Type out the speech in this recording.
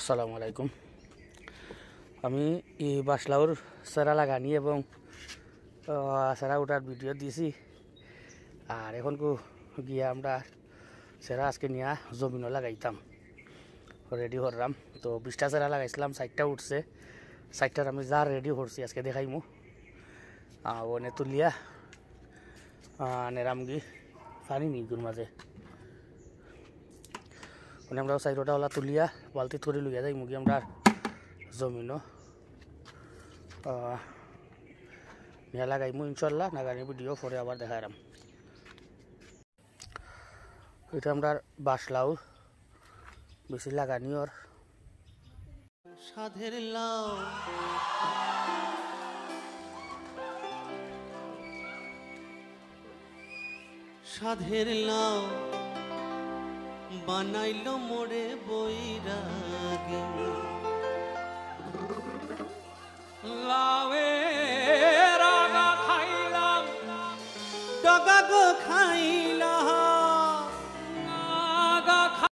আসসালামু আলাইকুম। আমি এই বাসলাউর সেরা লাগানি এবং সেরা ওটার ভিডিও দিয়েছি। আর এখন গিয়ে আমরা সেরা আজকে নিয়ে জমিনও লাগাইতাম, রেডি করলাম। তো 20টা সেরা লাগাইছিলাম, 60টা উঠছে। 60টার আমি যা রেডি করছি আজকে দেখাইমু। ওনে তুলিয়া নেরামগি পানি নিগুর মাঝে মানে আমরা সাইডটা ওলা তুলিয়া বালতি থরি লইয়া যাই মুগি আমরা জমিনও নিয়ে লাগাইমু ইনশাল্লাহ। নাগানি ভিডিও পরে আবার দেখাইলাম। এটা আমরা বাসলাউ বেশি লাগানি ওর সাধের লাউ সাধের লাউ বানাইল মোরে বৈরাগে লাউয়ের আগা খাইলাম ডগা গো খাইলাম